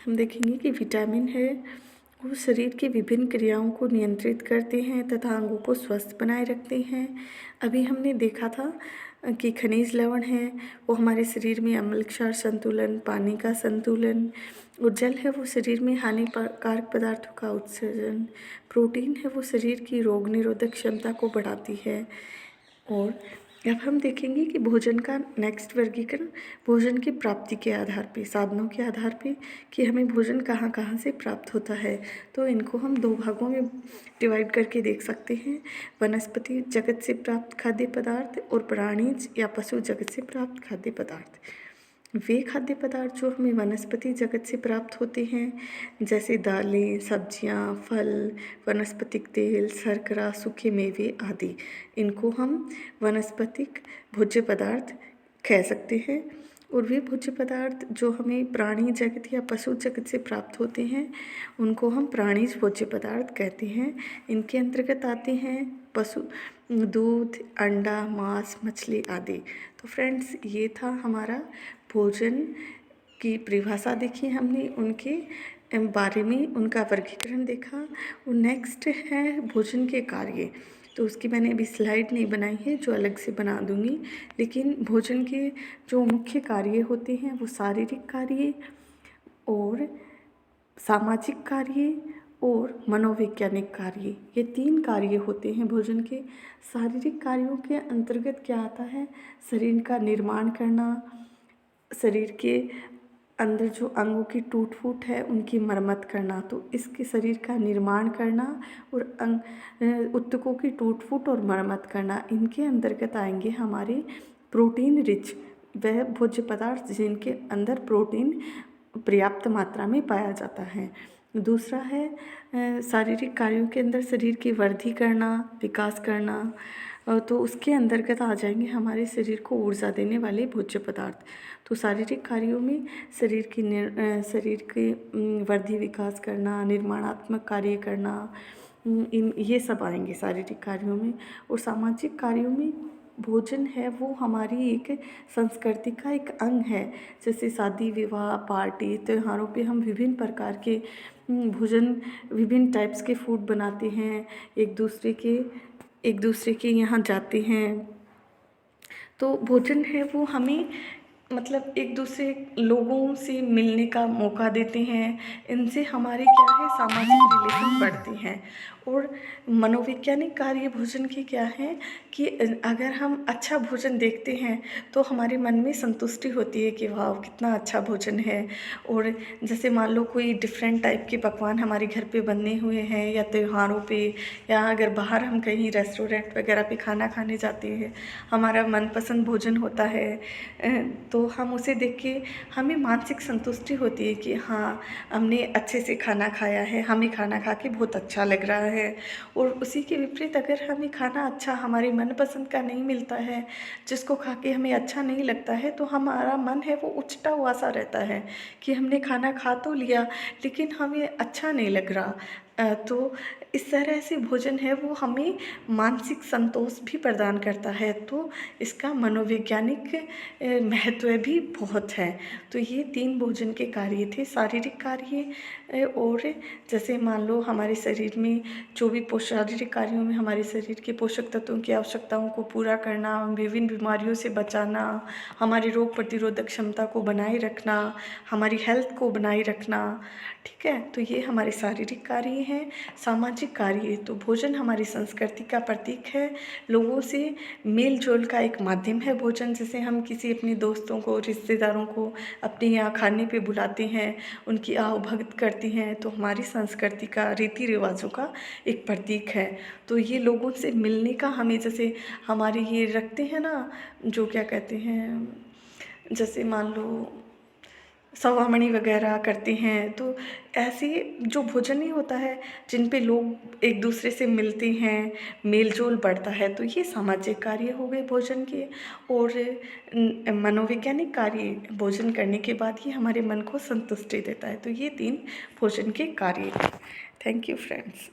हम देखेंगे कि विटामिन है वो शरीर की विभिन्न क्रियाओं को नियंत्रित करते हैं तथा अंगों को स्वस्थ बनाए रखते हैं। अभी हमने देखा था कि खनिज लवण है वो हमारे शरीर में अम्ल क्षार संतुलन, पानी का संतुलन, और जल है वो शरीर में हानिकारक पदार्थों का उत्सर्जन, प्रोटीन है वो शरीर की रोग निरोधक क्षमता को बढ़ाती है। और अब हम देखेंगे कि भोजन का नेक्स्ट वर्गीकरण भोजन की प्राप्ति के आधार पे, साधनों के आधार पे कि हमें भोजन कहाँ कहाँ से प्राप्त होता है। तो इनको हम दो भागों में डिवाइड करके देख सकते हैं, वनस्पति जगत से प्राप्त खाद्य पदार्थ और प्राणिज या पशु जगत से प्राप्त खाद्य पदार्थ। वे खाद्य पदार्थ जो हमें वनस्पति जगत से प्राप्त होते हैं, जैसे दालें, सब्जियां, फल, वनस्पतिक तेल, शर्करा, सूखे मेवे आदि, इनको हम वनस्पतिक भोज्य पदार्थ कह सकते हैं। और वे भोज्य पदार्थ जो हमें प्राणी जगत या पशु जगत से प्राप्त होते हैं, उनको हम प्राणिज भोज्य पदार्थ कहते हैं। इनके अंतर्गत आते हैं पशु दूध, अंडा, मांस, मछली आदि। तो फ्रेंड्स, ये था हमारा भोजन की परिभाषा देखी हमने, उनके बारे में उनका वर्गीकरण देखा। और नेक्स्ट है भोजन के कार्य। तो उसकी मैंने अभी स्लाइड नहीं बनाई है, जो अलग से बना दूंगी। लेकिन भोजन के जो मुख्य कार्य होते हैं वो शारीरिक कार्य और सामाजिक कार्य और मनोवैज्ञानिक कार्य, ये 3 कार्य होते हैं भोजन के। शारीरिक कार्यों के अंतर्गत क्या आता है? शरीर का निर्माण करना, शरीर के अंदर जो अंगों की टूट फूट है उनकी मरम्मत करना। तो इसके शरीर का निर्माण करना और ऊतकों की टूट फूट और मरम्मत करना, इनके अंतर्गत आएंगे हमारे प्रोटीन रिच वह भोज्य पदार्थ जिनके अंदर प्रोटीन पर्याप्त मात्रा में पाया जाता है। दूसरा है शारीरिक कार्यों के अंदर शरीर की वृद्धि करना, विकास करना। तो उसके अंतर्गत आ जाएंगे हमारे शरीर को ऊर्जा देने वाले भोज्य पदार्थ। तो शारीरिक कार्यों में शरीर की वृद्धि विकास करना, निर्माणात्मक कार्य करना, ये सब आएंगे शारीरिक कार्यों में। और सामाजिक कार्यों में भोजन है वो हमारी एक संस्कृति का एक अंग है। जैसे शादी विवाह पार्टी त्योहारों पे हम विभिन्न प्रकार के भोजन, विभिन्न टाइप्स के फूड बनाते हैं, एक दूसरे के यहाँ जाते हैं। तो भोजन है वो हमें मतलब एक दूसरे लोगों से मिलने का मौका देते हैं। इनसे हमारे क्या है, सामाजिक रिलेशन बढ़ते हैं। और मनोवैज्ञानिक कार्य भोजन के क्या है कि अगर हम अच्छा भोजन देखते हैं तो हमारे मन में संतुष्टि होती है कि वाह कितना अच्छा भोजन है। और जैसे मान लो कोई डिफरेंट टाइप के पकवान हमारे घर पे बने हुए हैं या त्योहारों पे, या अगर बाहर हम कहीं रेस्टोरेंट वगैरह पे खाना खाने जाते हैं, हमारा मनपसंद भोजन होता है, तो हम उसे देख के हमें मानसिक संतुष्टि होती है कि हाँ हमने अच्छे से खाना खाया है, हमें खाना खा के बहुत अच्छा लग रहा है। और उसी के विपरीत अगर हमें खाना अच्छा हमारे मनपसंद का नहीं मिलता है, जिसको खा के हमें अच्छा नहीं लगता है, तो हमारा मन है वो उचटा हुआ सा रहता है कि हमने खाना खा तो लिया लेकिन हमें अच्छा नहीं लग रहा। तो इस तरह से भोजन है वो हमें मानसिक संतोष भी प्रदान करता है। तो इसका मनोवैज्ञानिक महत्व भी बहुत है। तो ये 3 भोजन के कार्य थे, शारीरिक कार्य और जैसे मान लो हमारे शरीर में जो भी शारीरिक कार्यों में हमारे शरीर के पोषक तत्वों की आवश्यकताओं को पूरा करना, विभिन्न बीमारियों से बचाना, हमारी रोग प्रतिरोधक क्षमता को बनाए रखना, हमारी हेल्थ को बनाए रखना। ठीक है, तो ये हमारे शारीरिक कार्य हैं। सामाजिक कार्य, तो भोजन हमारी संस्कृति का प्रतीक है, लोगों से मेल जोल का एक माध्यम है भोजन। जैसे हम किसी अपने दोस्तों को, रिश्तेदारों को अपने यहाँ खाने पे बुलाते हैं, उनकी आवभगत करते हैं, तो हमारी संस्कृति का, रीति रिवाजों का एक प्रतीक है। तो ये लोगों से मिलने का, हमें जैसे हमारे ये रखते हैं ना, जो क्या कहते हैं, जैसे मान लो सवामणी वगैरह करते हैं, तो ऐसे जो भोजन ही होता है जिन पे लोग एक दूसरे से मिलते हैं, मेल जोल बढ़ता है, तो ये सामाजिक कार्य हो गए भोजन के। और मनोवैज्ञानिक कार्य, भोजन करने के बाद ही हमारे मन को संतुष्टि देता है। तो ये 3 भोजन के कार्य हैं। Thank you friends.